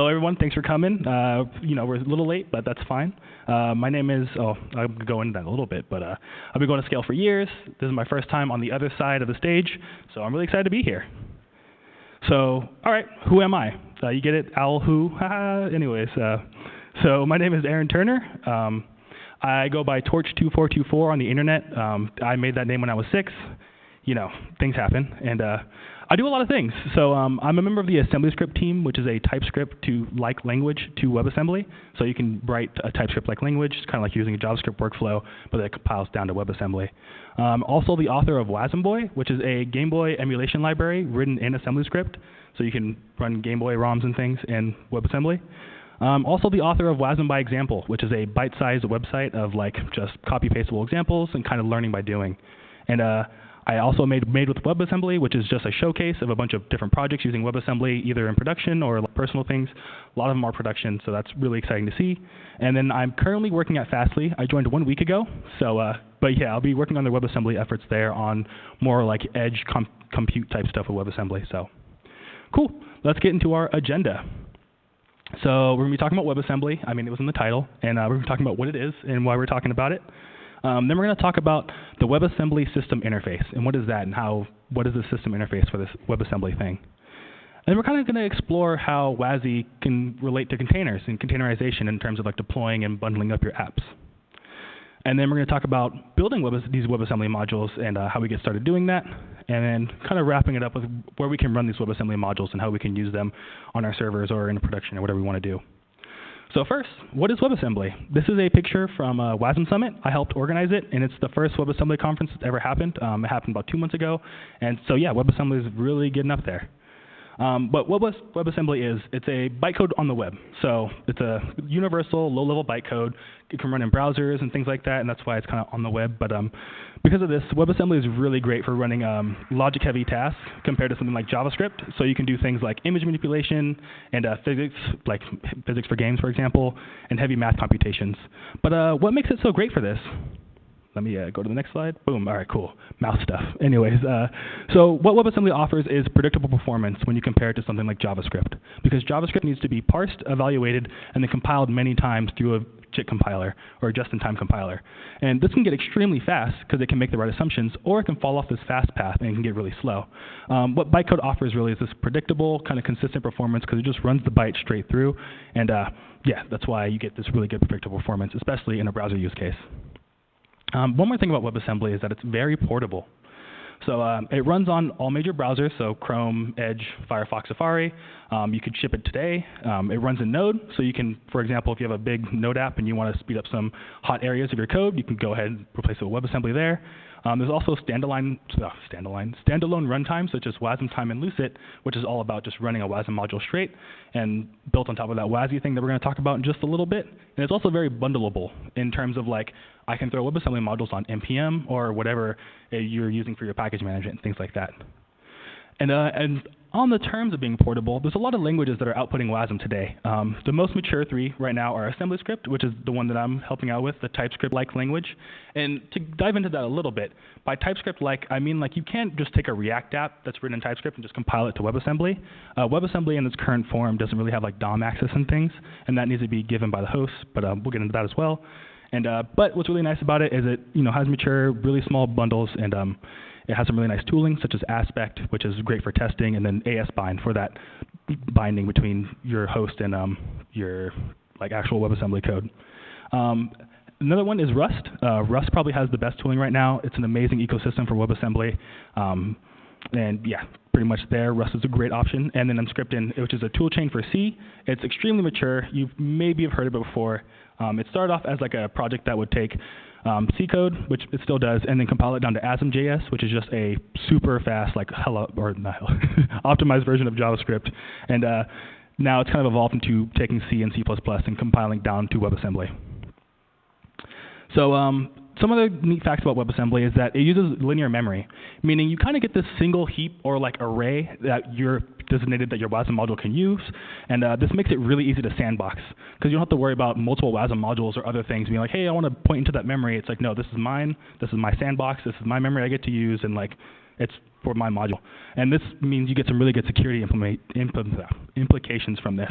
Hello, everyone. Thanks for coming. We're a little late, but that's fine. My name is, I'll go into that a little bit, but I've been going to Scale for years. This is my first time on the other side of the stage, so I'm really excited to be here. So, all right, who am I? You get it? Owl who? Anyways, so my name is Aaron Turner. I go by Torch2424 on the internet. I made that name when I was 6. You know, things happen, and I do a lot of things. So I'm a member of the AssemblyScript team, which is a TypeScript-like language to WebAssembly. So you can write a TypeScript-like language. It's kind of like using a JavaScript workflow, but it compiles down to WebAssembly. Also the author of Wasm, which is a Game Boy emulation library written in AssemblyScript. So you can run Game Boy ROMs and things in WebAssembly. Also the author of Wasm by Example, which is a bite-sized website of like just copy-pastable examples and kind of learning by doing. And I also made with WebAssembly, which is just a showcase of a bunch of different projects using WebAssembly, either in production or personal things. A lot of them are production, so that's really exciting to see. And then I'm currently working at Fastly. I joined 1 week ago, so but yeah, I'll be working on the WebAssembly efforts there on more like edge compute type stuff with WebAssembly. So cool. Let's get into our agenda. So we're going to be talking about WebAssembly. I mean, it was in the title, and we're going to be talking about what it is and why we're talking about it. Then we're going to talk about the WebAssembly system interface, and what is that, and what is the system interface for this WebAssembly thing. And we're kind of going to explore how WASI can relate to containers and containerization in terms of like deploying and bundling up your apps. And then we're going to talk about building these WebAssembly modules and how we get started doing that, and then kind of wrapping it up with where we can run these WebAssembly modules and how we can use them on our servers or in production or whatever we want to do. So first, what is WebAssembly? This is a picture from Wasm Summit. I helped organize it, and it's the first WebAssembly conference that's ever happened. It happened about 2 months ago, and so yeah, WebAssembly is really getting up there. But what WebAssembly is, it's a bytecode on the web. So it's a universal, low-level bytecode. It can run in browsers and things like that, and that's why it's kind of on the web. But because of this, WebAssembly is really great for running logic-heavy tasks compared to something like JavaScript. So you can do things like image manipulation and physics, like physics for games, for example, and heavy math computations. But what makes it so great for this? Let me go to the next slide. Boom. All right, cool. Mouse stuff. Anyways, so what WebAssembly offers is predictable performance when you compare it to something like JavaScript, because JavaScript needs to be parsed, evaluated, and then compiled many times through a JIT compiler or a just-in-time compiler. And this can get extremely fast because it can make the right assumptions, or it can fall off this fast path and it can get really slow. What bytecode offers really is this predictable, kind of consistent performance because it just runs the byte straight through. And yeah, that's why you get this really good predictable performance, especially in a browser use case. One more thing about WebAssembly is that it's very portable. So it runs on all major browsers, so Chrome, Edge, Firefox, Safari. You could ship it today. It runs in Node, so you can, for example, if you have a big Node app and you want to speed up some hot areas of your code, you can go ahead and replace it with WebAssembly there. There's also standalone runtimes such as Wasm Time and Lucet, which is all about just running a Wasm module straight and built on top of that WASI thing that we're going to talk about in just a little bit. And it's also very bundleable in terms of like I can throw WebAssembly modules on NPM or whatever you're using for your package management and things like that. And on the terms of being portable, there's a lot of languages that are outputting Wasm today. The most mature 3 right now are AssemblyScript, which is the one that I'm helping out with, the TypeScript-like language. And to dive into that a little bit, by TypeScript-like, I mean like you can't just take a React app that's written in TypeScript and just compile it to WebAssembly. WebAssembly in its current form doesn't really have like DOM access and things, and that needs to be given by the host, but we'll get into that as well. And but what's really nice about it is it has mature, really small bundles, and it has some really nice tooling, such as Aspect, which is great for testing, and then ASBind for that binding between your host and your like actual WebAssembly code. Another one is Rust. Rust probably has the best tooling right now. It's an amazing ecosystem for WebAssembly. And yeah, pretty much there. Rust is a great option. And then Unscripted, which is a toolchain for C. It's extremely mature. You maybe have heard of it before. It started off as like a project that would take C code, which it still does, and then compile it down to ASM.js, which is just a super fast, like optimized version of JavaScript. And now it's kind of evolved into taking C and C++ and compiling down to WebAssembly. So some other neat facts about WebAssembly is that it uses linear memory, meaning you kind of get this single heap or like array that you're designated that your Wasm module can use, and this makes it really easy to sandbox because you don't have to worry about multiple Wasm modules or other things being like, hey, I want to point into that memory. It's like, no, this is mine. This is my sandbox. This is my memory I get to use, and like it's for my module. And this means you get some really good security implications from this.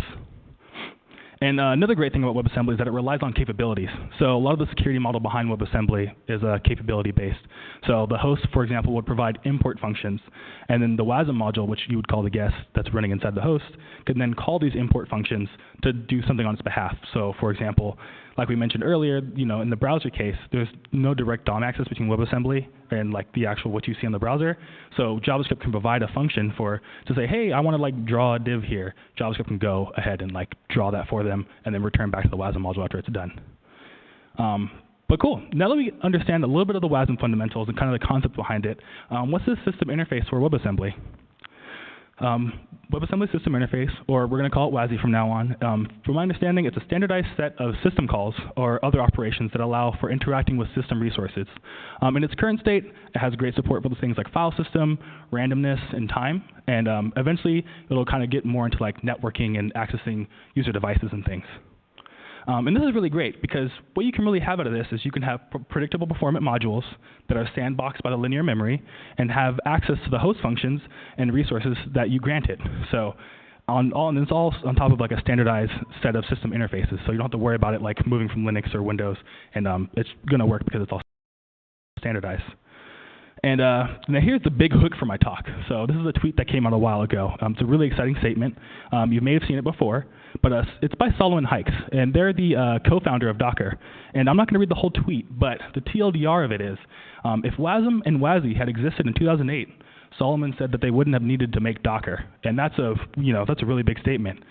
And another great thing about WebAssembly is that it relies on capabilities. So a lot of the security model behind WebAssembly is capability-based. So the host, for example, would provide import functions, and then the Wasm module, which you would call the guest that's running inside the host, can then call these import functions to do something on its behalf. So for example, like we mentioned earlier, in the browser case, there's no direct DOM access between WebAssembly and like the actual what you see in the browser. So JavaScript can provide a function to say, hey, I want to like draw a div here. JavaScript can go ahead and like draw that for them and then return back to the Wasm module after it's done. But cool. Now that we understand a little bit of the Wasm fundamentals and kind of the concept behind it, what's this system interface for WebAssembly? WebAssembly system interface, or we're going to call it WASI from now on. From my understanding, it's a standardized set of system calls or other operations that allow for interacting with system resources. In its current state, it has great support for things like file system, randomness, and time. And eventually, it'll kind of get more into like networking and accessing user devices and things. And this is really great because what you can really have out of this is you can have predictable performant modules that are sandboxed by the linear memory and have access to the host functions and resources that you granted. So it's all on top of like a standardized set of system interfaces. So you don't have to worry about it like moving from Linux or Windows, and it's going to work because it's all standardized. And now here's the big hook for my talk. So this is a tweet that came out a while ago. It's a really exciting statement. You may have seen it before, but it's by Solomon Hykes, and they're the co-founder of Docker. And I'm not going to read the whole tweet, but the TLDR of it is, if Wasm and WASI had existed in 2008, Solomon said that they wouldn't have needed to make Docker, and that's a really big statement.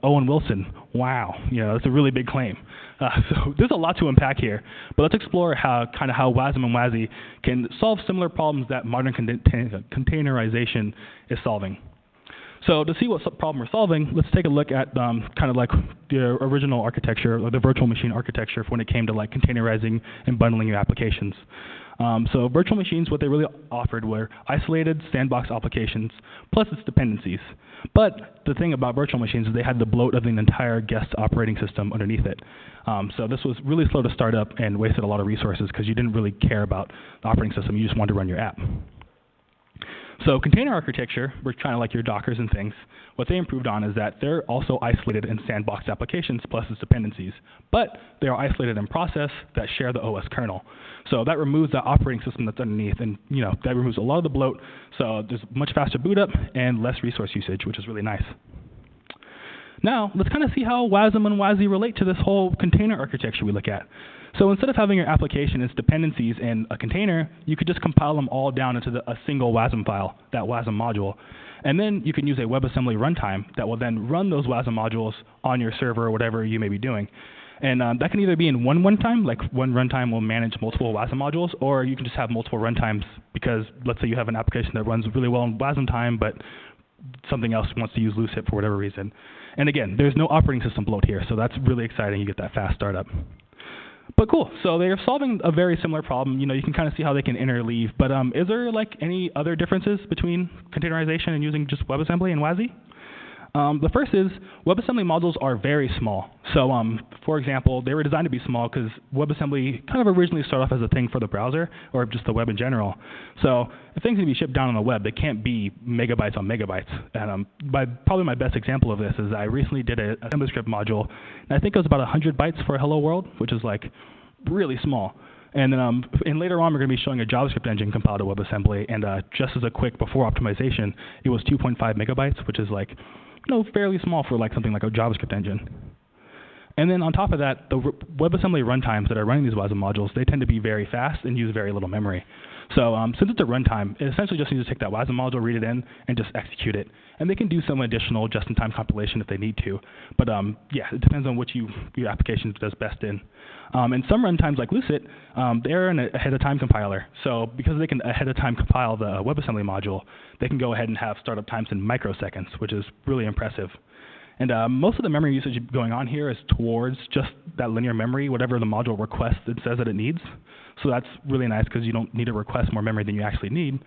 Owen Wilson, wow, that's a really big claim. So there's a lot to unpack here, but let's explore how Wasm and WASI can solve similar problems that modern containerization is solving. So to see what problem we're solving, let's take a look at kind of like the original architecture, or the virtual machine architecture, for when it came to like containerizing and bundling your applications. So virtual machines, what they really offered were isolated sandbox applications plus its dependencies. But the thing about virtual machines is they had the bloat of an entire guest operating system underneath it. So this was really slow to start up and wasted a lot of resources because you didn't really care about the operating system. You just wanted to run your app. So container architecture, which kind of like your Dockers and things, what they improved on is that they're also isolated in sandbox applications plus its dependencies, but they are isolated in process that share the OS kernel. So that removes the operating system that's underneath, and that removes a lot of the bloat. So there's much faster boot up and less resource usage, which is really nice. Now let's kind of see how Wasm and WASI relate to this whole container architecture we look at. So instead of having your application as dependencies in a container, you could just compile them all down into a single Wasm file, that Wasm module. And then you can use a WebAssembly runtime that will then run those Wasm modules on your server or whatever you may be doing. And that can either be in one runtime, like one runtime will manage multiple Wasm modules, or you can just have multiple runtimes because let's say you have an application that runs really well in Wasm time, but something else wants to use Lucid for whatever reason. And again, there's no operating system bloat here, so that's really exciting. You get that fast startup. But cool, so they're solving a very similar problem. You can kind of see how they can interleave. But is there like any other differences between containerization and using just WebAssembly and WASI? The first is WebAssembly modules are very small. So for example, they were designed to be small because WebAssembly kind of originally started off as a thing for the browser or just the web in general. So if things can be shipped down on the web, they can't be megabytes on megabytes. And probably my best example of this is I recently did an AssemblyScript module, and I think it was about 100 bytes for Hello World, which is like really small. And then and later on, we're going to be showing a JavaScript engine compiled to WebAssembly. And just as a quick before optimization, it was 2.5 megabytes, which is like fairly small for like something like a JavaScript engine. And then on top of that, the WebAssembly runtimes that are running these Wasm modules, they tend to be very fast and use very little memory. So since it's a runtime, it essentially just needs to take that Wasm module, read it in, and just execute it. And they can do some additional just-in-time compilation if they need to. But yeah, it depends on what your application does best in. And some runtimes like Lucid, they're an ahead-of-time compiler. So because they can ahead-of-time compile the WebAssembly module, they can go ahead and have startup times in microseconds, which is really impressive. And most of the memory usage going on here is towards just that linear memory, whatever the module requests it says that it needs. So that's really nice because you don't need to request more memory than you actually need.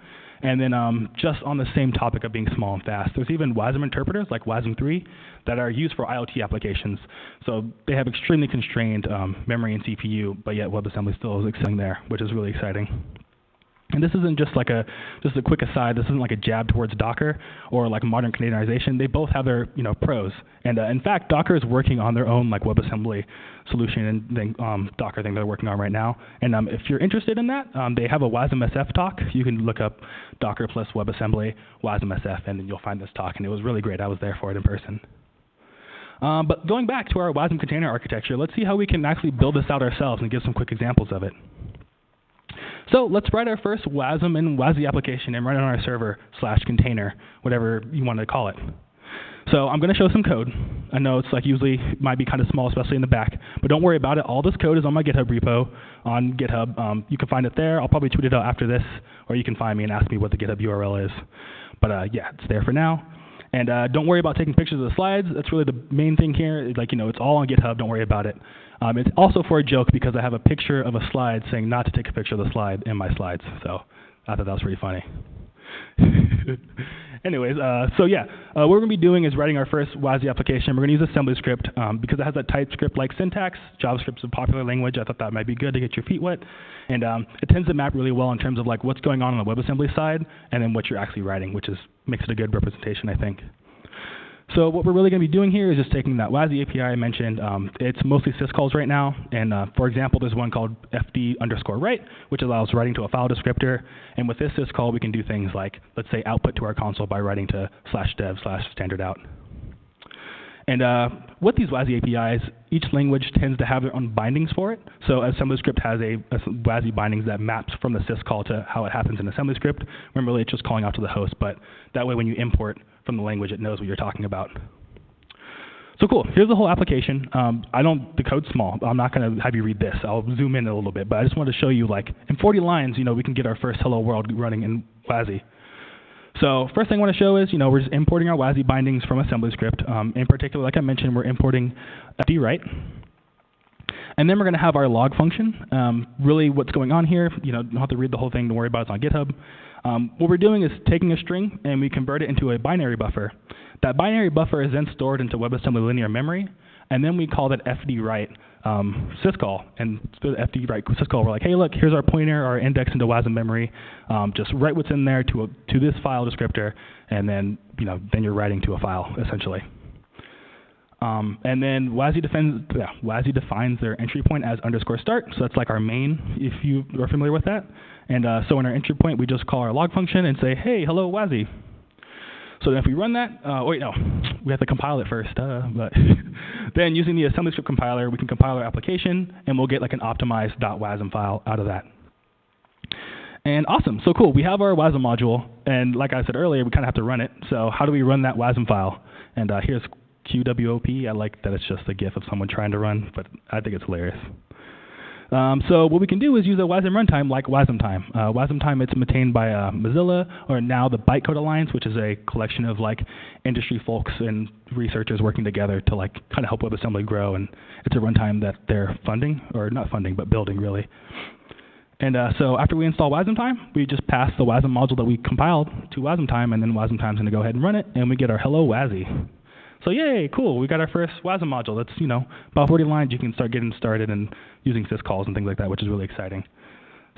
And then just on the same topic of being small and fast, there's even Wasm interpreters like Wasm 3 that are used for IoT applications. So they have extremely constrained memory and CPU, but yet WebAssembly still is excelling there, which is really exciting. And this isn't just a quick aside. This isn't like a jab towards Docker or like modern containerization. They both have their pros. And in fact, Docker is working on their own like WebAssembly solution and Docker thing they're working on right now. And if you're interested in that, they have a Wasm SF talk. You can look up Docker plus WebAssembly Wasm SF, and then you'll find this talk. And it was really great. I was there for it in person. But going back to our Wasm container architecture, let's see how we can actually build this out ourselves and give some quick examples of it. So let's write our first Wasm and WASI application and run it on our server/container, whatever you want to call it. So I'm going to show some code. I know it's like usually might be kind of small, especially in the back, but don't worry about it. All this code is on my GitHub repo on GitHub. You can find it there. I'll probably tweet it out after this, or you can find me and ask me what the GitHub URL is. But yeah, it's there for now. And don't worry about taking pictures of the slides. That's really the main thing here. It's all on GitHub. Don't worry about it. It's also for a joke because I have a picture of a slide saying not to take a picture of the slide in my slides. So I thought that was pretty funny. Anyways, so yeah, what we're going to be doing is writing our first WASI application. We're going to use AssemblyScript because it has that TypeScript-like syntax. JavaScript's a popular language. I thought that might be good to get your feet wet. And it tends to map really well in terms of like what's going on the WebAssembly side and then what you're actually writing, which makes it a good representation, I think. So what we're really going to be doing here is just taking that WASI API I mentioned. It's mostly syscalls right now. And for example, there's one called fd_write, which allows writing to a file descriptor. And with this syscall, we can do things like, let's say, output to our console by writing to /dev/standardout. And with these WASI APIs, each language tends to have their own bindings for it. So AssemblyScript has a WASI bindings that maps from the syscall to how it happens in AssemblyScript. Remember, it's just calling out to the host, but that way when you import from the language, it knows what you're talking about. So cool, here's the whole application. The code's small. I'm not going to have you read this. I'll zoom in a little bit, but I just wanted to show you, like, in 40 lines, we can get our first hello world running in WASI. So first thing I want to show is, we're just importing our WASI bindings from AssemblyScript. In particular, like I mentioned, we're importing fd_write. And then we're going to have our log function. Really what's going on here, you don't have to read the whole thing. Don't worry about it. It's on GitHub. What we're doing is taking a string and we convert it into a binary buffer. That binary buffer is then stored into WebAssembly linear memory, and then we call that fd_write syscall. And the fd_write syscall, we're like, hey, look, here's our pointer, our index into Wasm memory. Just write what's in there to this file descriptor, and then then you're writing to a file essentially. And then WASI defines their entry point as _start. So that's like our main, if you are familiar with that. And so in our entry point, we just call our log function and say, hey, hello, WASI. So then if we run that, we have to compile it first. But then using the AssemblyScript compiler, we can compile our application, and we'll get like an optimized .wasm file out of that. And awesome, so cool. We have our Wasm module, and like I said earlier, we kind of have to run it. So how do we run that Wasm file? And here's QWOP. I like that it's just a GIF of someone trying to run, but I think it's hilarious. So what we can do is use a Wasm runtime like WasmTime. WasmTime, it's maintained by Mozilla, or now the Bytecode Alliance, which is a collection of like industry folks and researchers working together to like kind of help WebAssembly grow. And it's a runtime that they're funding, or not funding, but building really. And so after we install WasmTime, we just pass the Wasm module that we compiled to WasmTime, and then WasmTime's going to go ahead and run it, and we get our hello WASI. So yay, cool, we got our first Wasm module. That's, about 40 lines. You can start getting started and using syscalls and things like that, which is really exciting.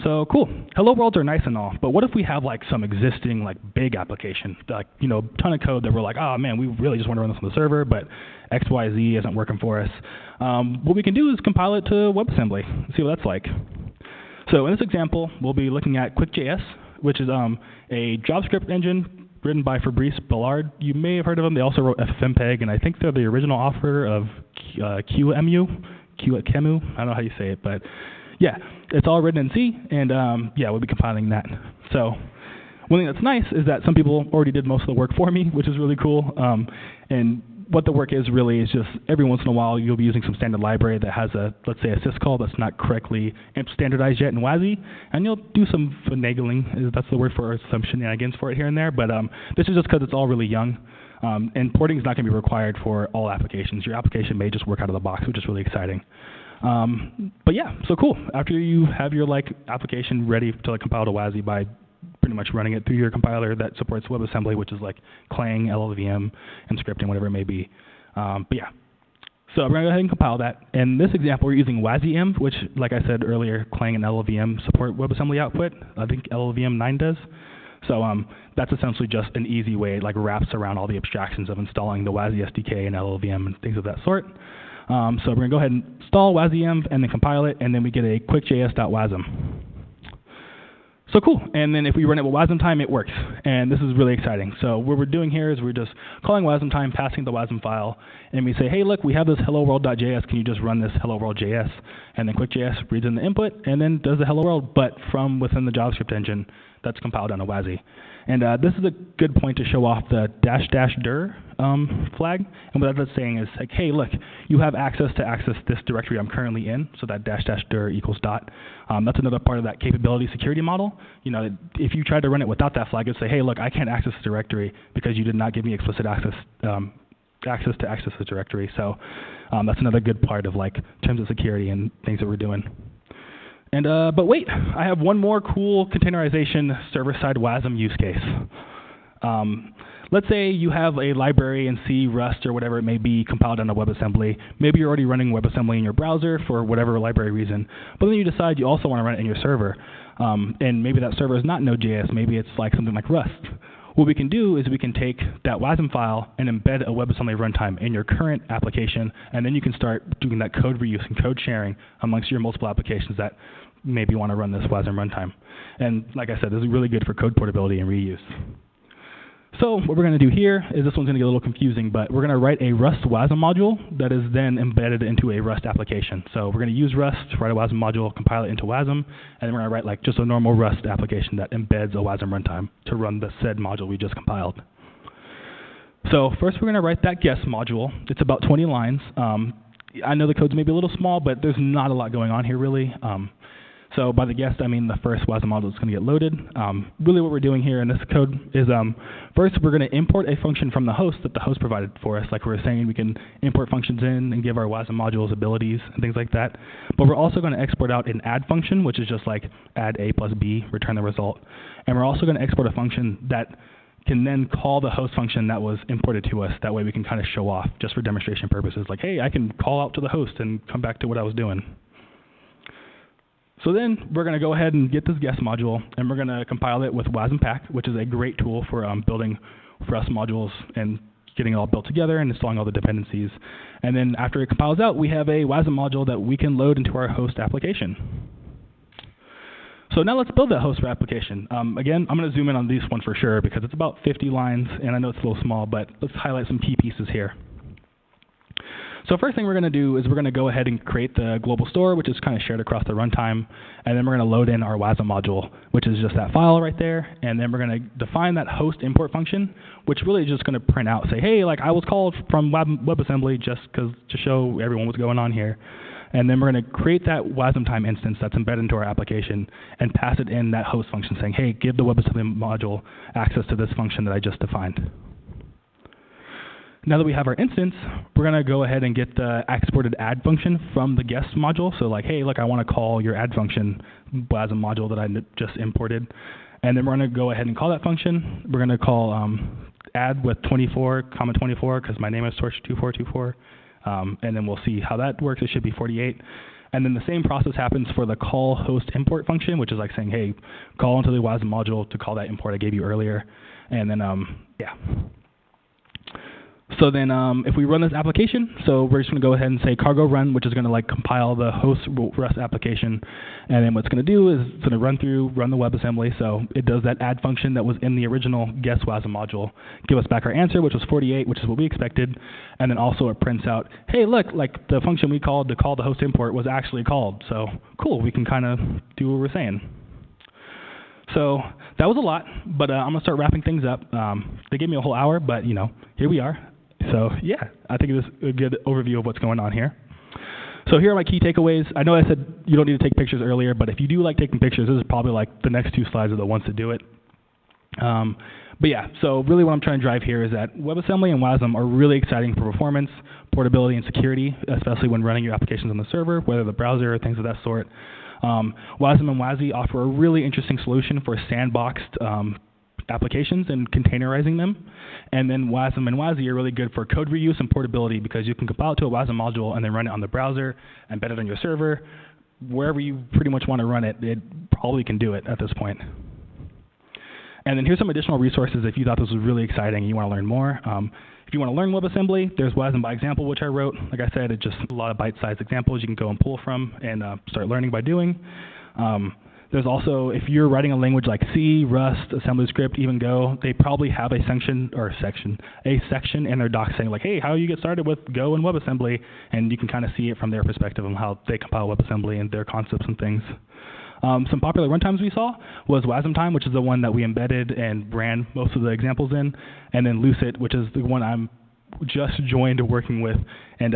So cool, hello worlds are nice and all, but what if we have like some existing like big application, like, ton of code that we're like, oh man, we really just want to run this on the server, but XYZ isn't working for us. What we can do is compile it to WebAssembly, see what that's like. So in this example, we'll be looking at QuickJS, which is a JavaScript engine written by Fabrice Bellard. You may have heard of them. They also wrote FFmpeg, and I think they're the original author of QEMU. I don't know how you say it, but yeah, it's all written in C, and yeah, we'll be compiling that. So one thing that's nice is that some people already did most of the work for me, which is really cool. And what the work is really is just every once in a while you'll be using some standard library that has let's say a syscall that's not correctly standardized yet in WASI, and you'll do some finagling, that's the word for some shenanigans for it here and there, but this is just because it's all really young. And porting is not going to be required for all applications. Your application may just work out of the box, which is really exciting. But yeah, so cool. After you have your application ready to compile to WASI by pretty much running it through your compiler that supports WebAssembly, which is like Clang, LLVM, and scripting, whatever it may be. But yeah. So we're going to go ahead and compile that. In this example, we're using WASI, which, like I said earlier, Clang and LLVM support WebAssembly output. I think LLVM 9 does. So that's essentially just an easy way, it like wraps around all the abstractions of installing the WASI SDK and LLVM and things of that sort. So we're going to go ahead and install WASI and then compile it, and then we get a QuickJS.wasm. So cool, and then if we run it with Wasm time, it works, and this is really exciting. So what we're doing here is we're just calling Wasm time, passing the Wasm file, and we say, hey, look, we have this hello world.js, can you just run this hello world.js? And then QuickJS reads in the input, and then does the hello world, but from within the JavaScript engine that's compiled on a WASI. And this is a good point to show off the --dir flag. And what that's saying is like, hey, look, you have access to access this directory I'm currently in, so that --dir equals dot. That's another part of that capability security model. You know, if you tried to run it without that flag, it'd say, hey, look, I can't access this directory because you did not give me explicit access to access this directory. So that's another good part of like terms of security and things that we're doing. And but wait, I have one more cool containerization server-side WASM use case. Let's say you have a library in C, Rust, or whatever it may be compiled on a WebAssembly. Maybe you're already running WebAssembly in your browser for whatever library reason, but then you decide you also want to run it in your server. And maybe that server is not Node.js, maybe it's like something like Rust. What we can do is we can take that WASM file and embed a WebAssembly runtime in your current application, and then you can start doing that code reuse and code sharing amongst your multiple applications that maybe want to run this WASM runtime. And like I said, this is really good for code portability and reuse. So what we're going to do here is this one's going to get a little confusing, but we're going to write a Rust WASM module that is then embedded into a Rust application. So we're going to use Rust, write a WASM module, compile it into WASM, and then we're going to write like just a normal Rust application that embeds a WASM runtime to run the said module we just compiled. So first we're going to write that guest module. It's about 20 lines. I know the code's maybe a little small, but there's not a lot going on here really. So by the guest, I mean the first WASM module that's going to get loaded. Really what we're doing here in this code is first we're going to import a function from the host that the host provided for us. Like we were saying, we can import functions in and give our WASM modules abilities and things like that. But we're also going to export out an add function, which is just like add a plus b, return the result. And we're also going to export a function that can then call the host function that was imported to us. That way we can kind of show off just for demonstration purposes. Like, hey, I can call out to the host and come back to what I was doing. So then we're going to go ahead and get this guest module, and we're going to compile it with WASMPack, which is a great tool for building Rust modules and getting it all built together and installing all the dependencies. And then after it compiles out, we have a WASM module that we can load into our host application. So now let's build that host application. Again, I'm going to zoom in on this one for sure because it's about 50 lines, and I know it's a little small, but let's highlight some key pieces here. So first thing we're going to do is we're going to go ahead and create the global store, which is kind of shared across the runtime, and then we're going to load in our WASM module, which is just that file right there, and then we're going to define that host import function, which really is just going to print out, say, hey, like I was called from WebAssembly just to show everyone what's going on here. And then we're going to create that WASM time instance that's embedded into our application and pass it in that host function saying, hey, give the WebAssembly module access to this function that I just defined. Now that we have our instance, we're going to go ahead and get the exported add function from the guest module. So like, hey, look, I want to call your add function WASM module that I just imported. And then we're going to go ahead and call that function. We're going to call add with 24, comma 24, because my name is Torch2424. And then we'll see how that works. It should be 48. And then the same process happens for the call host import function, which is like saying, hey, call into the WASM module to call that import I gave you earlier. And then, yeah. So then if we run this application, so we're just going to go ahead and say cargo run, which is going to like compile the host Rust application. And then what's going to do is it's going to run the WebAssembly. So it does that add function that was in the original guest WASM module, give us back our answer, which was 48, which is what we expected. And then also it prints out, hey, look, like the function we called to call the host import was actually called. So cool, we can kind of do what we're saying. So that was a lot, but I'm going to start wrapping things up. They gave me a whole hour, but, you know, here we are. So yeah, I think it was a good overview of what's going on here. So here are my key takeaways. I know I said you don't need to take pictures earlier, but if you do like taking pictures, this is probably like the next two slides are the ones to do it. But yeah, so really what I'm trying to drive here is that WebAssembly and WASM are really exciting for performance, portability, and security, especially when running your applications on the server, whether the browser or things of that sort. WASM and WASI offer a really interesting solution for sandboxed applications and containerizing them. And then Wasm and WASI are really good for code reuse and portability because you can compile it to a Wasm module and then run it on the browser, embed it on your server. Wherever you pretty much want to run it, it probably can do it at this point. And then here's some additional resources if you thought this was really exciting and you want to learn more. If you want to learn WebAssembly, there's Wasm by example, which I wrote. Like I said, it's just a lot of bite-sized examples you can go and pull from and start learning by doing. There's also, if you're writing a language like C, Rust, AssemblyScript, even Go, they probably have a section in their docs saying like, hey, how you get started with Go and WebAssembly, and you can kind of see it from their perspective on how they compile WebAssembly and their concepts and things. Some popular runtimes we saw was Wasm Time, which is the one that we embedded and ran most of the examples in, and then Lucid, which is the one I'm just joined working with, and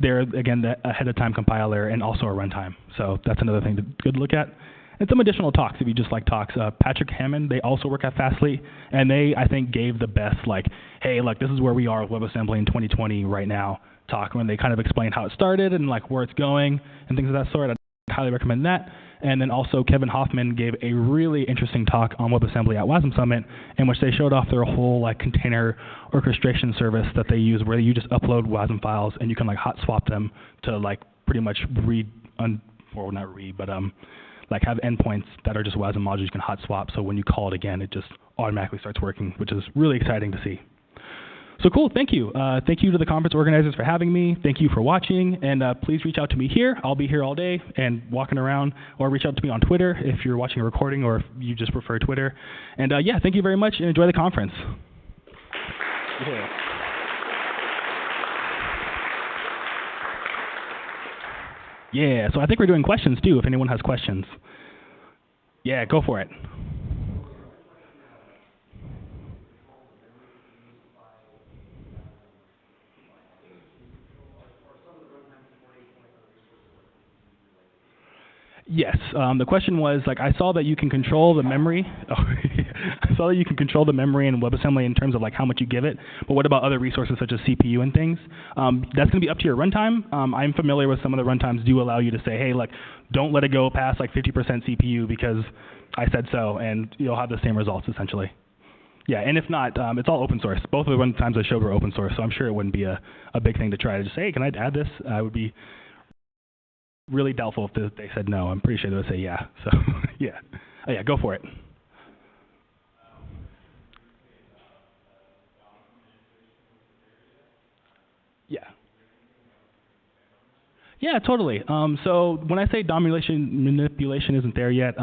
they're, again, the ahead-of-time compiler and also a runtime. So that's another thing to good look at. And some additional talks, if you just like talks. Patrick Hammond, they also work at Fastly, and they, I think, gave the best, like, hey, look, this is where we are with WebAssembly in 2020 right now talk, when they kind of explain how it started and, like, where it's going and things of that sort. I'd highly recommend that. And then also Kevin Hoffman gave a really interesting talk on WebAssembly at Wasm Summit, in which they showed off their whole, like, container orchestration service that they use, where you just upload Wasm files and you can, like, hot swap them to, like, pretty much like have endpoints that are just Wasm modules you can hot swap, so when you call it again, it just automatically starts working, which is really exciting to see. So cool, thank you. Thank you to the conference organizers for having me. Thank you for watching, and please reach out to me here. I'll be here all day and walking around, or reach out to me on Twitter if you're watching a recording or if you just prefer Twitter. And yeah, thank you very much, and enjoy the conference. Yeah. Yeah, so I think we're doing questions too, if anyone has questions. Yeah, go for it. Yes, the question was, like, I saw that you can control the memory. I saw that you can control the memory in WebAssembly in terms of like how much you give it, but what about other resources such as CPU and things? That's going to be up to your runtime. I'm familiar with some of the runtimes do allow you to say, hey, like, don't let it go past like 50% CPU because I said so, and you'll have the same results essentially. Yeah, and if not, it's all open source. Both of the runtimes I showed were open source, so I'm sure it wouldn't be a big thing to try to just say, hey, can I add this? I would be really doubtful if they said no. I'm pretty sure they would say yeah. So yeah, oh, yeah, go for it. Yeah. Yeah, totally. So when I say DOM manipulation isn't there yet,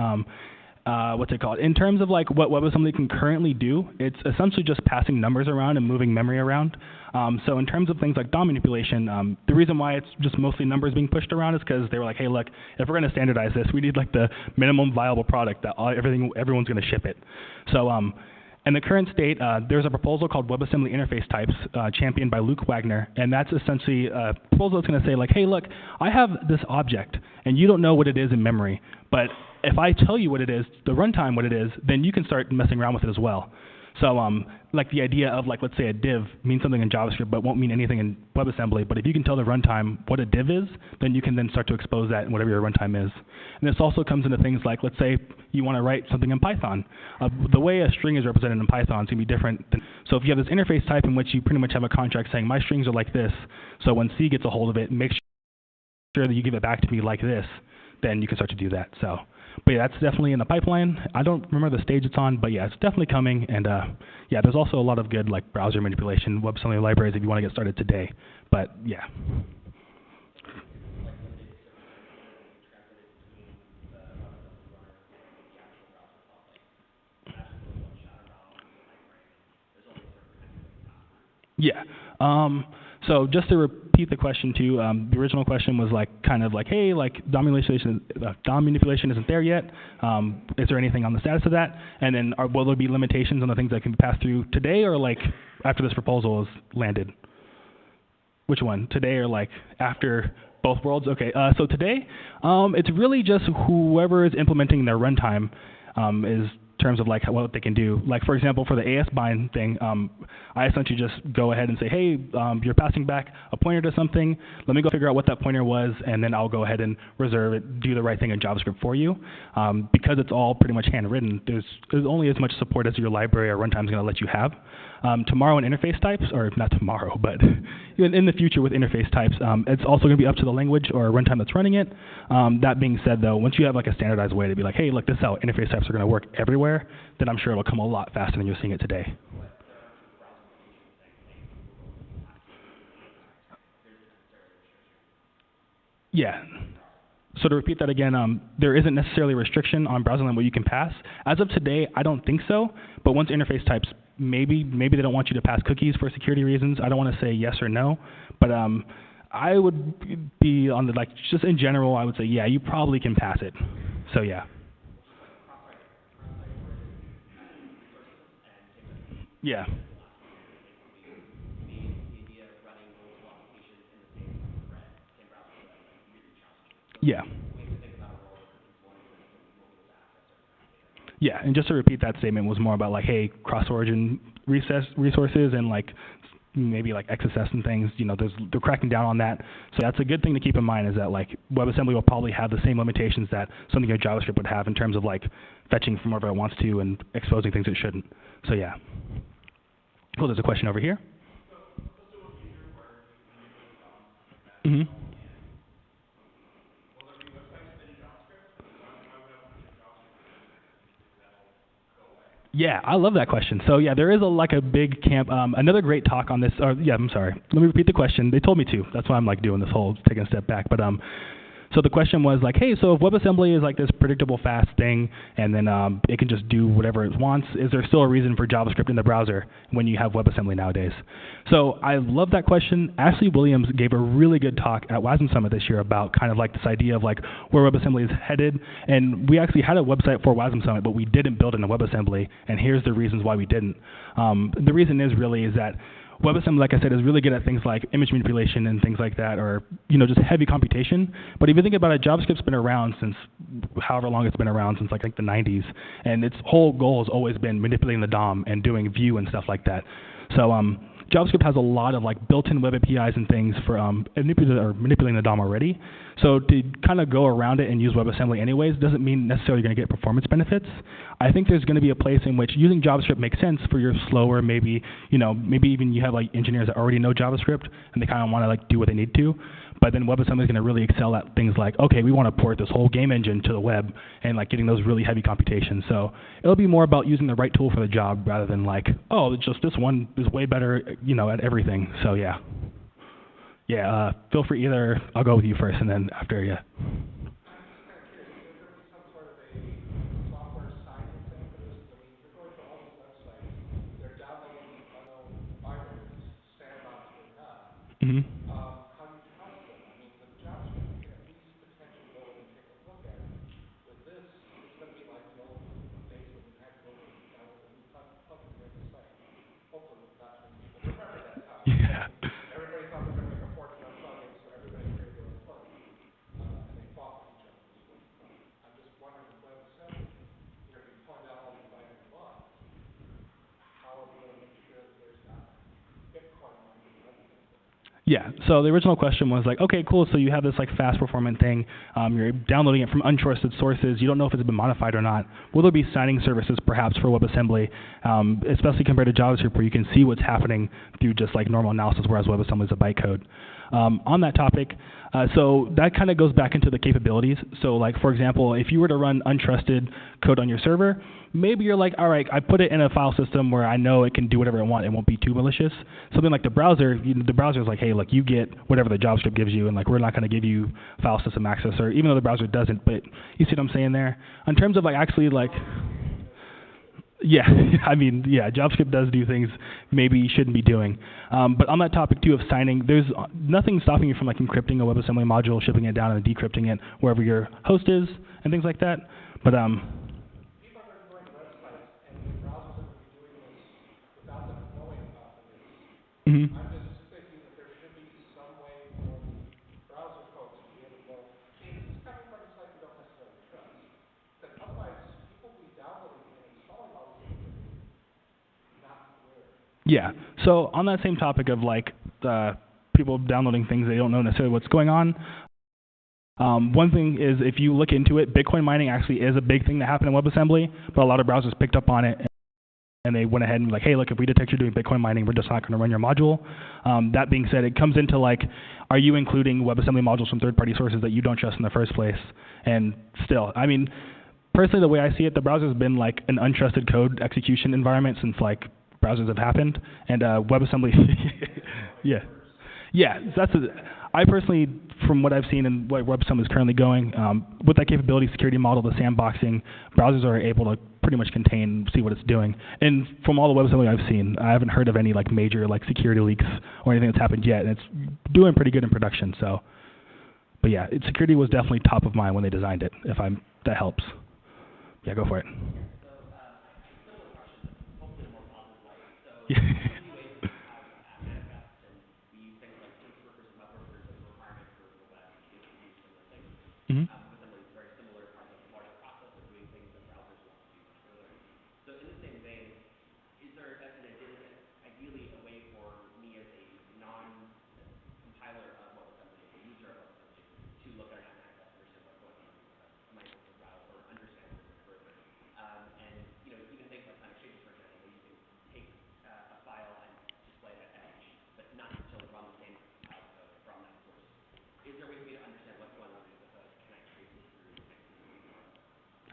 what's it called? In terms of like what WebAssembly can currently do, it's essentially just passing numbers around and moving memory around. So in terms of things like DOM manipulation, the reason why it's just mostly numbers being pushed around is because they were like, hey, look, if we're going to standardize this, we need like the minimum viable product that everyone's going to ship it. So in the current state, there's a proposal called WebAssembly interface types, championed by Luke Wagner, and that's essentially a proposal that's going to say like, hey, look, I have this object, and you don't know what it is in memory, but if I tell you what it is, the runtime what it is, then you can start messing around with it as well. So like the idea of like, let's say a div means something in JavaScript but won't mean anything in WebAssembly, but if you can tell the runtime what a div is, then you can then start to expose that in whatever your runtime is. And this also comes into things like, let's say you want to write something in Python. The way a string is represented in Python is going to be different. So if you have this interface type in which you pretty much have a contract saying my strings are like this, so when C gets a hold of it, make sure that you give it back to me like this, then you can start to do that. So. But yeah, that's definitely in the pipeline. I don't remember the stage it's on, but yeah, it's definitely coming. And yeah, there's also a lot of good like browser manipulation, WebAssembly libraries if you want to get started today. But yeah. Yeah. So just to repeat the question too, the original question was like kind of like, hey, like DOM manipulation isn't there yet. Is there anything on the status of that? And then will there be limitations on the things that can be passed through today, or like after this proposal is landed? Which one? Today or like after both worlds? Okay. So today, it's really just whoever is implementing their runtime is terms of like what they can do. Like for example, for the AS bind thing, I essentially just go ahead and say, hey, you're passing back a pointer to something. Let me go figure out what that pointer was, and then I'll go ahead and reserve it, do the right thing in JavaScript for you. Because it's all pretty much handwritten, there's only as much support as your library or runtime is going to let you have. Tomorrow in interface types, or not tomorrow, but in the future with interface types, it's also going to be up to the language or runtime that's running it. That being said, though, once you have like a standardized way to be like, hey, look, this is how interface types are going to work everywhere, then I'm sure it'll come a lot faster than you're seeing it today. Yeah. So to repeat that again, there isn't necessarily a restriction on browser line what you can pass. As of today, I don't think so. But once interface types, maybe they don't want you to pass cookies for security reasons. I don't want to say yes or no, but I would be on the like just in general. I would say yeah, you probably can pass it. So yeah. Yeah. Yeah. Yeah, and just to repeat that statement was more about like, hey, cross-origin resources and like maybe like XSS and things, you know, they're cracking down on that. So that's a good thing to keep in mind is that like WebAssembly will probably have the same limitations that something your JavaScript would have in terms of like fetching from wherever it wants to and exposing things it shouldn't. So yeah. Cool, there's a question over here. Mm-hmm. Yeah, I love that question. So yeah, there is like a big camp. Another great talk on this. Or yeah, I'm sorry. Let me repeat the question. They told me to. That's why I'm like doing this whole taking a step back. But so the question was like, hey, so if WebAssembly is like this predictable, fast thing, and then it can just do whatever it wants, is there still a reason for JavaScript in the browser when you have WebAssembly nowadays? So I love that question. Ashley Williams gave a really good talk at Wasm Summit this year about kind of like this idea of like where WebAssembly is headed. And we actually had a website for Wasm Summit, but we didn't build it in WebAssembly. And here's the reasons why we didn't. The reason is that WebAssembly, like I said, is really good at things like image manipulation and things like that, or just heavy computation. But if you think about it, JavaScript's been around since however long it's been around, since like the 90s, and its whole goal has always been manipulating the DOM and doing view and stuff like that. So JavaScript has a lot of like built-in web APIs and things for manipulating the DOM already. So to kind of go around it and use WebAssembly anyways doesn't mean necessarily you're going to get performance benefits. I think there's going to be a place in which using JavaScript makes sense for your slower, maybe even you have like engineers that already know JavaScript and they kind of want to like do what they need to. But then WebAssembly is going to really excel at things like, okay, we want to port this whole game engine to the web and like getting those really heavy computations. So it'll be more about using the right tool for the job rather than like, oh, just this one is way better, at everything. So yeah. Yeah, feel free either. I'll go with you first and then after, yeah. Mm-hmm. Yeah. Yeah, so the original question was like, okay, cool, so you have this like fast performant thing, you're downloading it from untrusted sources, you don't know if it's been modified or not. Will there be signing services perhaps for WebAssembly, especially compared to JavaScript where you can see what's happening through just like normal analysis, whereas WebAssembly is a bytecode. On that topic, so that kind of goes back into the capabilities. So like, for example, if you were to run untrusted code on your server, maybe you're like, all right, I put it in a file system where I know it can do whatever it wants. It won't be too malicious. Something like the browser, the browser is like, hey, look, you get whatever the JavaScript gives you, and like we're not going to give you file system access, or even though the browser doesn't. But you see what I'm saying there? In terms of like actually like, yeah, I mean, yeah, JavaScript does do things maybe you shouldn't be doing. But on that topic too of signing, there's nothing stopping you from like encrypting a WebAssembly module, shipping it down, and decrypting it wherever your host is, and things like that. But mm-hmm. Yeah. So on that same topic of like people downloading things they don't know necessarily what's going on, one thing is if you look into it, Bitcoin mining actually is a big thing that happened in WebAssembly, but a lot of browsers picked up on it and they went ahead and like, hey, look, if we detect you're doing Bitcoin mining, we're just not going to run your module. That being said, it comes into like, are you including WebAssembly modules from third-party sources that you don't trust in the first place? And still, I mean, personally, the way I see it, the browser's been like an untrusted code execution environment since like browsers have happened, and WebAssembly, yeah, I personally, from what I've seen and what WebAssembly is currently going, with that capability security model, the sandboxing, browsers are able to pretty much contain, see what it's doing. And from all the WebAssembly I've seen, I haven't heard of any like major like security leaks or anything that's happened yet, and it's doing pretty good in production. So, but yeah, security was definitely top of mind when they designed it. That helps. Yeah, go for it. Yeah. Mm-hmm.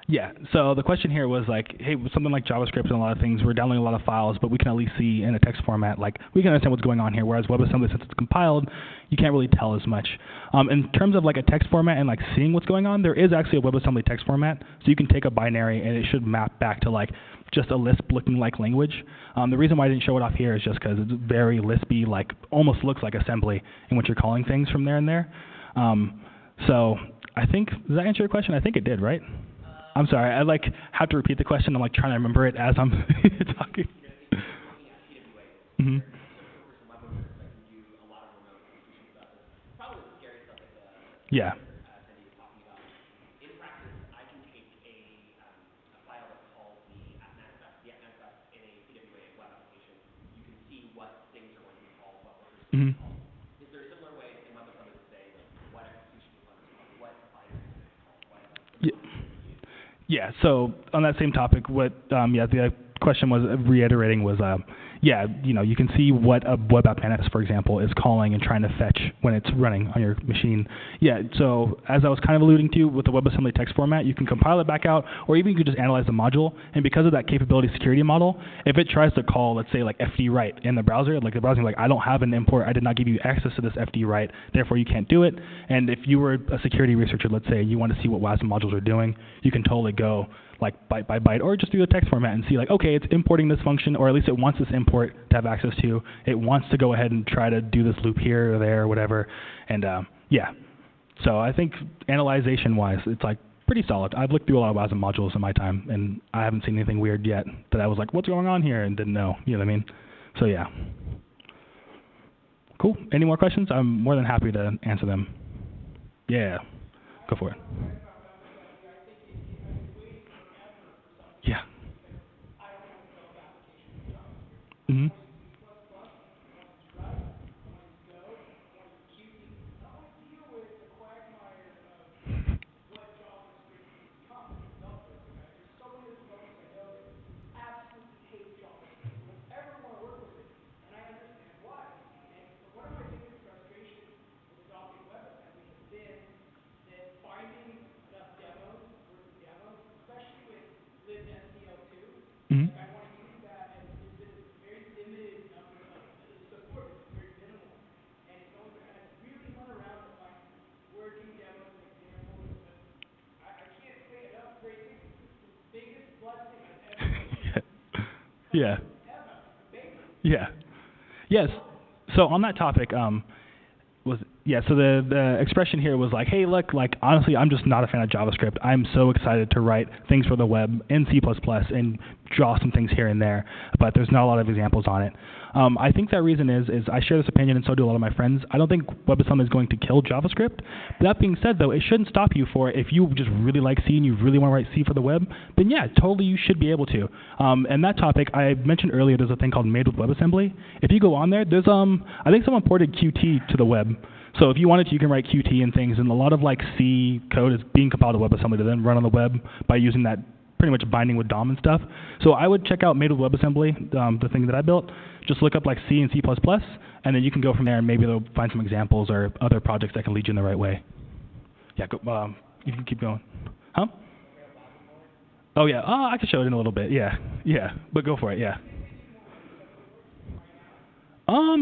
Yeah, so the question here was like, hey, with something like JavaScript and a lot of things, we're downloading a lot of files, but we can at least see in a text format, like, we can understand what's going on here, whereas WebAssembly, since it's compiled, you can't really tell as much. In terms of like a text format and like seeing what's going on, there is actually a WebAssembly text format, so you can take a binary and it should map back to like just a Lisp-looking like language. The reason why I didn't show it off here is just because it's very Lispy, like almost looks like assembly in what you're calling things from there and there. So I think, does that answer your question? I think it did, right? I'm sorry, I like have to repeat the question. I'm like trying to remember it as I'm talking. Mm-hmm. Yeah. Mm-hmm. Yeah, so on that same topic, what the question was reiterating was, you can see what a web app manifest, for example, is calling and trying to fetch when it's running on your machine. Yeah, so as I was kind of alluding to with the WebAssembly text format, you can compile it back out, or even you could just analyze the module. And because of that capability security model, if it tries to call, let's say, like fd-write in the browser, like the browser is like, I don't have an import, I did not give you access to this fd-write, therefore you can't do it. And if you were a security researcher, let's say, you want to see what Wasm modules are doing, you can totally go like byte by byte, or just do the text format and see like, okay, it's importing this function, or at least it wants this import to have access to. It wants to go ahead and try to do this loop here or there or whatever. And yeah, so I think analyzation-wise, it's like pretty solid. I've looked through a lot of Wasm modules in my time, and I haven't seen anything weird yet that I was like, what's going on here, and didn't know. You know what I mean? So yeah. Cool. Any more questions? I'm more than happy to answer them. Yeah, go for it. Yeah. Mm-hmm. Mm-hmm. Yeah. Yeah. Yes. So on that topic, was Yeah, so the expression here was like, hey, look, like, honestly, I'm just not a fan of JavaScript. I'm so excited to write things for the web in C++ and draw some things here and there, but there's not a lot of examples on it. I think that reason is I share this opinion, and so do a lot of my friends. I don't think WebAssembly is going to kill JavaScript. But that being said, though, it shouldn't stop you if you just really like C and you really want to write C for the web, then yeah, totally you should be able to. And that topic, I mentioned earlier, there's a thing called Made with WebAssembly. If you go on there, there's, I think someone ported Qt to the web. So if you wanted to, you can write Qt and things, and a lot of like C code is being compiled to WebAssembly to then run on the web by using that pretty much binding with DOM and stuff. So I would check out Made with WebAssembly, the thing that I built. Just look up like C and C++, and then you can go from there, and maybe they'll find some examples or other projects that can lead you in the right way. Yeah, you can keep going. Huh? Oh yeah, I can show it in a little bit. Yeah, but go for it. Yeah.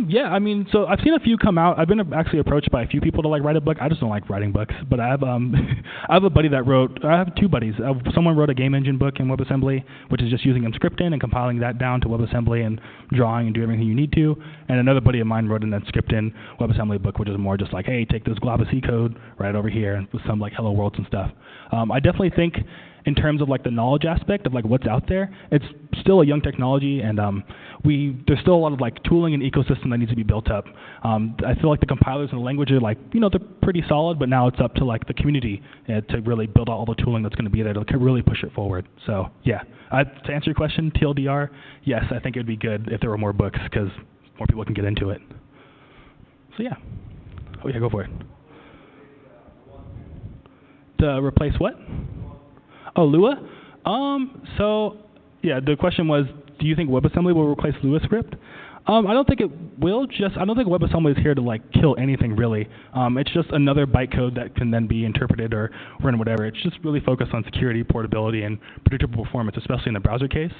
Yeah, I mean, so I've seen a few come out. I've been actually approached by a few people to like write a book. I just don't like writing books, but I have I have a buddy that I have two buddies. Someone wrote a game engine book in WebAssembly, which is just using scripting and compiling that down to WebAssembly and drawing and doing everything you need to. And another buddy of mine wrote an scripting WebAssembly book, which is more just like, hey, take this glob of C code, write it over here, and with some like hello worlds and stuff. I definitely think in terms of like the knowledge aspect of like what's out there, it's still a young technology, and there's still a lot of like tooling and ecosystem that needs to be built up. I feel like the compilers and the language are like, they're pretty solid, but now it's up to like the community to really build out all the tooling that's going to be there to really push it forward. So yeah, to answer your question, TLDR, yes, I think it would be good if there were more books because more people can get into it. So yeah. Oh yeah, go for it. To replace what? Oh, Lua? So, yeah, the question was, do you think WebAssembly will replace Lua script? I don't think it will. I don't think WebAssembly is here to like kill anything really. It's just another bytecode that can then be interpreted or run whatever. It's just really focused on security, portability, and predictable performance, especially in the browser case.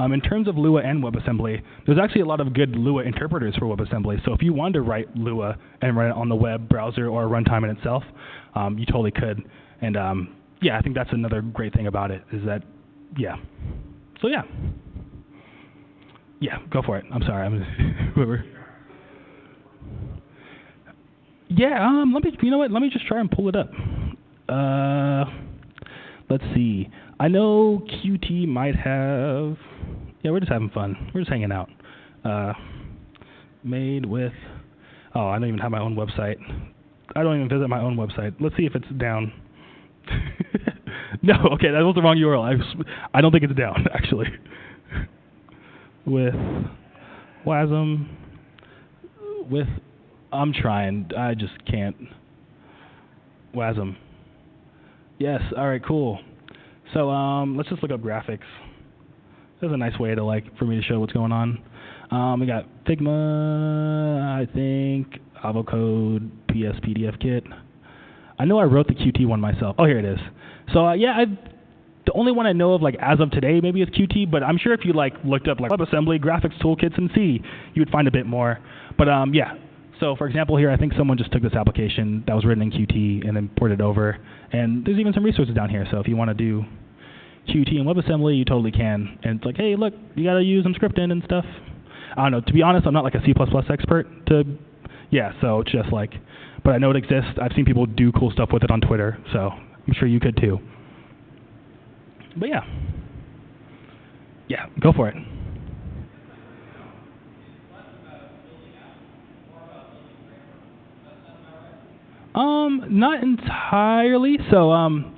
In terms of Lua and WebAssembly, there's actually a lot of good Lua interpreters for WebAssembly. So if you wanted to write Lua and run it on the web browser or runtime in itself, you totally could. And yeah, I think that's another great thing about it is that, yeah. So yeah. Yeah, go for it. I'm sorry. Whoever. Yeah, you know what? Let me just try and pull it up. Let's see. I know Qt might have. Yeah, we're just having fun. We're just hanging out. Made with. Oh, I don't even have my own website. I don't even visit my own website. Let's see if it's down. No, okay, that was the wrong URL. I don't think it's down, actually. With Wasm, I'm trying, I just can't. Wasm. Yes, all right, cool. So let's just look up graphics. That's a nice way to for me to show what's going on. We got Figma, I think, Avocode, PS PDF Kit. I know I wrote the Qt one myself. Oh, here it is. So yeah, the only one I know of as of today maybe is Qt, but I'm sure if you looked up WebAssembly graphics toolkits in C, you would find a bit more. But yeah. So for example here, I think someone just took this application that was written in Qt and then ported it over. And there's even some resources down here. So if you want to do Qt and WebAssembly, you totally can. And it's like, hey, look, you got to use some scripting and stuff. I don't know. To be honest, I'm not a C++ expert. Yeah, so it's just but I know it exists. I've seen people do cool stuff with it on Twitter, so I'm sure you could too. But yeah. Yeah, go for it. Not entirely. So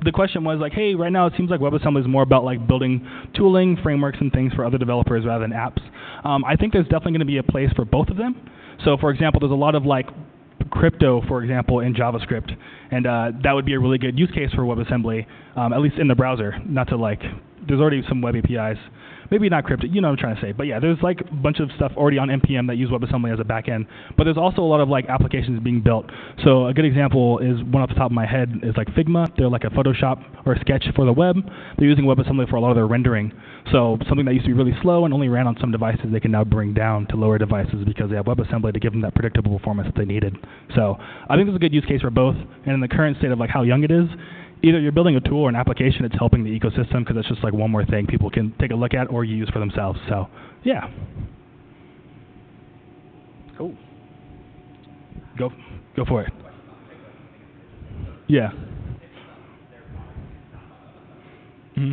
the question was hey, right now it seems like WebAssembly is more about building tooling, frameworks, and things for other developers rather than apps. I think there's definitely going to be a place for both of them. So for example, there's a lot of crypto, for example, in JavaScript, and that would be a really good use case for WebAssembly, at least in the browser. Not to there's already some web APIs, maybe not crypto, you know what I'm trying to say. But yeah, there's a bunch of stuff already on NPM that use WebAssembly as a backend. But there's also a lot of applications being built. So a good example is one off the top of my head is Figma. They're a Photoshop or a Sketch for the web. They're using WebAssembly for a lot of their rendering. So something that used to be really slow and only ran on some devices, they can now bring down to lower devices because they have WebAssembly to give them that predictable performance that they needed. So I think there's a good use case for both. And in the current state of how young it is, either you're building a tool or an application that's helping the ecosystem because it's just one more thing people can take a look at or use for themselves. So yeah. Cool. Go for it. Yeah. Mm-hmm.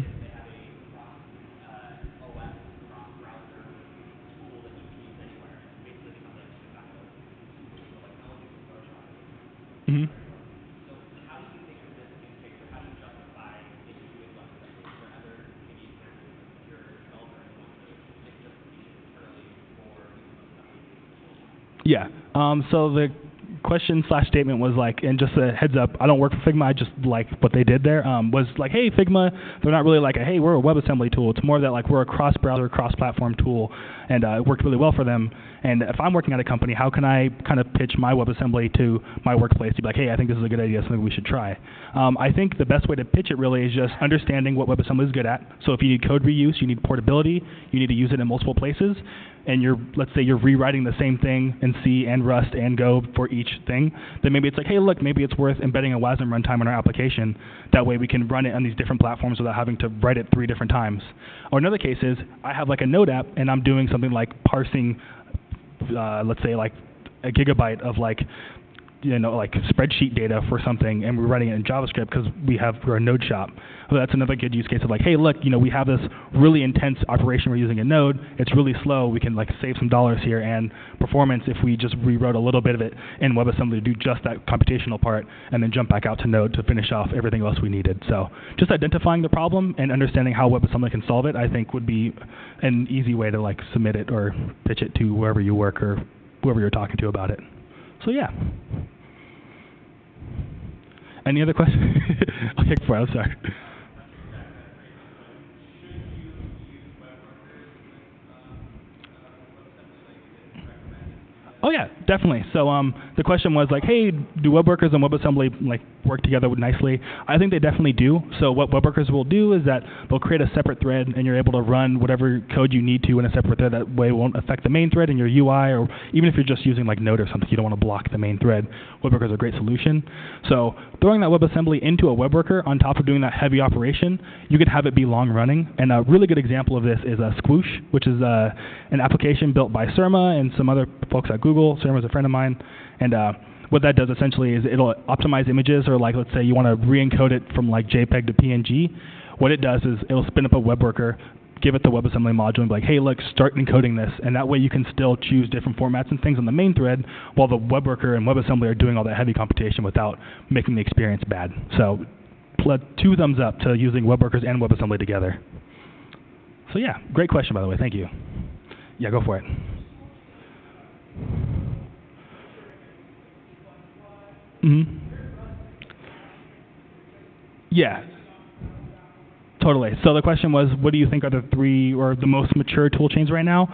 Mm-hmm. Yeah. So the question slash statement was like, and just a heads up, I don't work for Figma. I just like what they did there. Was like, hey, Figma, they're not really like, hey, we're a WebAssembly tool. It's more that like we're a cross-browser, cross-platform tool, and it worked really well for them. And if I'm working at a company, how can I kind of pitch my WebAssembly to my workplace to be like, hey, I think this is a good idea, something we should try. I think the best way to pitch it really is just understanding what WebAssembly is good at. So if you need code reuse, you need portability, you need to use it in multiple places, and let's say you're rewriting the same thing in C and Rust and Go for each thing, then maybe it's like, hey, look, maybe it's worth embedding a Wasm runtime in our application. That way we can run it on these different platforms without having to write it 3 different times. Or another case is, I have like a Node app, and I'm doing something like parsing, let's say like a gigabyte of like spreadsheet data for something, and we're writing it in JavaScript because we're a Node shop. So that's another good use case of like, hey, look, we have this really intense operation we're using in Node. It's really slow. We can like save some dollars here and performance if we just rewrote a little bit of it in WebAssembly to do just that computational part, and then jump back out to Node to finish off everything else we needed. So just identifying the problem and understanding how WebAssembly can solve it, I think, would be an easy way to like submit it or pitch it to wherever you work or whoever you're talking to about it. So yeah. Any other questions? I'll kick for it, I'm sorry. Oh yeah, definitely. So the question was like, hey, do web workers and WebAssembly like work together nicely? I think they definitely do. So what web workers will do is that they'll create a separate thread, and you're able to run whatever code you need to in a separate thread. That way it won't affect the main thread in your UI, or even if you're just using like Node or something, you don't want to block the main thread. Web workers are a great solution. So throwing that WebAssembly into a web worker on top of doing that heavy operation, you could have it be long running. And a really good example of this is Squoosh, which is an application built by Surma and some other folks at Google. Surma's a friend of mine, and what that does essentially is it'll optimize images, or like let's say you want to re-encode it from like JPEG to PNG. What it does is it'll spin up a web worker, give it the WebAssembly module, and be like, hey, look, start encoding this, and that way you can still choose different formats and things on the main thread, while the web worker and WebAssembly are doing all that heavy computation without making the experience bad. So 2 thumbs up to using web workers and WebAssembly together. So yeah, great question, by the way. Thank you. Yeah, go for it. Mm-hmm. Yeah, totally. So the question was, what do you think are the 3 or the most mature tool chains right now?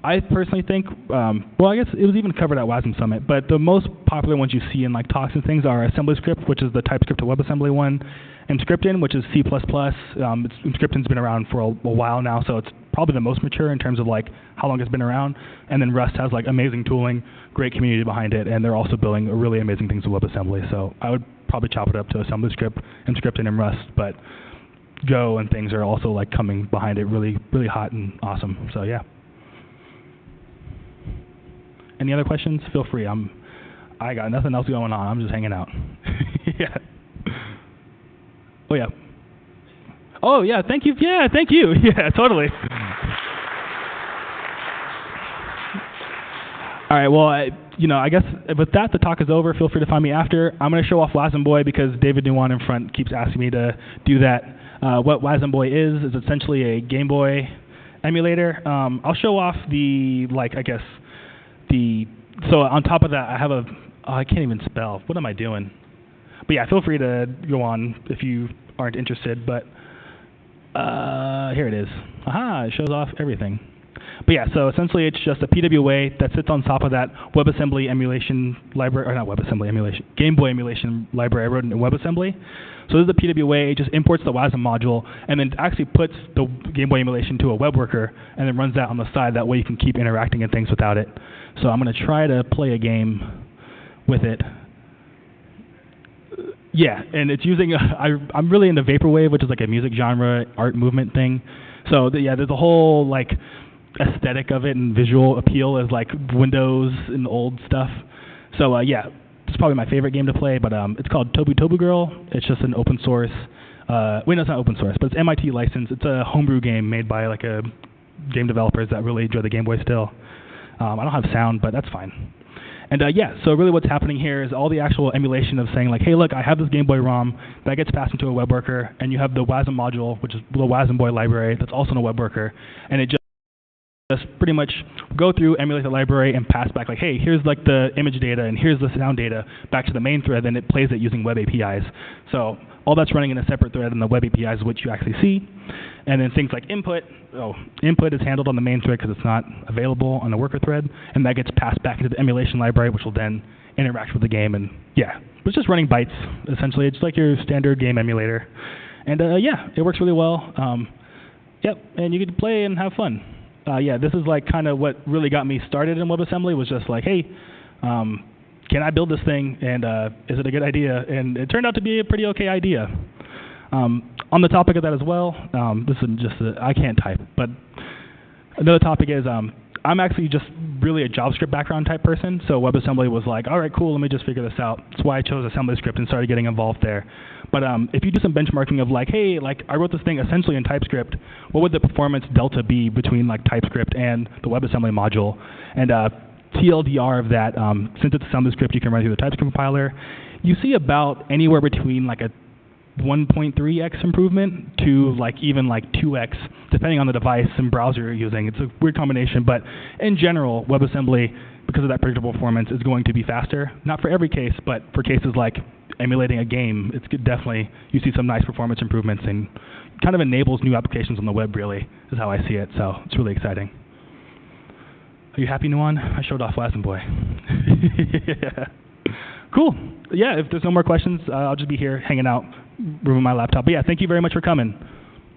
I personally think, well, I guess it was even covered at Wasm Summit, but the most popular ones you see in like talks and things are AssemblyScript, which is the TypeScript to WebAssembly one, Emscripten, which is C++. Emscripten's been around for a while now, so it's probably the most mature in terms of like how long it's been around. And then Rust has like amazing tooling, great community behind it, and they're also building really amazing things with WebAssembly. So I would probably chop it up to AssemblyScript, Emscripten, and Rust, but Go and things are also like coming behind it really, really hot and awesome. So yeah. Any other questions? Feel free. I got nothing else going on. I'm just hanging out. Yeah. Oh yeah. Oh yeah. Thank you. Yeah. Thank you. Yeah. Totally. All right. Well, I guess with that, the talk is over. Feel free to find me after. I'm going to show off Wasm Boy because David Nuwan in front keeps asking me to do that. What Wasm Boy is essentially a Game Boy emulator. I'll show off so on top of that, I have I can't even spell. What am I doing? But yeah, feel free to go on if you aren't interested. But here it is. Aha, it shows off everything. But yeah, so essentially it's just a PWA that sits on top of that WebAssembly emulation library, or not WebAssembly emulation, Game Boy emulation library I wrote in WebAssembly. So this is the PWA, it just imports the Wasm module, and then actually puts the Game Boy emulation to a web worker, and then runs that on the side. That way you can keep interacting and things without it. So I'm going to try to play a game with it. Yeah, and it's using, I'm really into Vaporwave, which is like a music genre, art movement thing. So there's a whole like aesthetic of it and visual appeal as like Windows and old stuff. So yeah, it's probably my favorite game to play, but it's called Tobu Girl. It's just an open source. Wait, no, it's not open source, but it's MIT licensed. It's a homebrew game made by like a game developers that really enjoy the Game Boy still. I don't have sound, but that's fine. And yeah, so really what's happening here is all the actual emulation of saying like, hey, look, I have this Game Boy ROM that gets passed into a web worker, and you have the Wasm module, which is the Wasm Boy library, that's also in a web worker, and it just pretty much go through, emulate the library, and pass back like, hey, here's like the image data, and here's the sound data back to the main thread, and it plays it using web APIs. So all that's running in a separate thread, and the web APIs, which you actually see. And then things like input, input is handled on the main thread because it's not available on the worker thread, and that gets passed back into the emulation library, which will then interact with the game. And yeah, it's just running bytes, essentially. It's like your standard game emulator. And yeah, it works really well. Yep, and you can play and have fun. Yeah, this is like kind of what really got me started in WebAssembly, was just like, hey, can I build this thing, and is it a good idea? And it turned out to be a pretty okay idea. On the topic of that as well, this is just, I can't type, but another topic is I'm actually just really a JavaScript background type person, so WebAssembly was like, all right, cool, let me just figure this out. That's why I chose AssemblyScript and started getting involved there. But if you do some benchmarking of like, hey, like I wrote this thing essentially in TypeScript, what would the performance delta be between like TypeScript and the WebAssembly module? And TLDR of that, since it's AssemblyScript, you can run through the TypeScript compiler. You see about anywhere between like a 1.3x improvement to like even like 2x, depending on the device and browser you're using. It's a weird combination, but in general, WebAssembly, because of that predictable performance, is going to be faster. Not for every case, but for cases like emulating a game, it's definitely, you see some nice performance improvements, and kind of enables new applications on the web, really, is how I see it. So it's really exciting. Are you happy, Nuan? I showed off Wasm Boy. Yeah. Cool. Yeah, if there's no more questions, I'll just be here hanging out, rooming my laptop. But yeah, thank you very much for coming.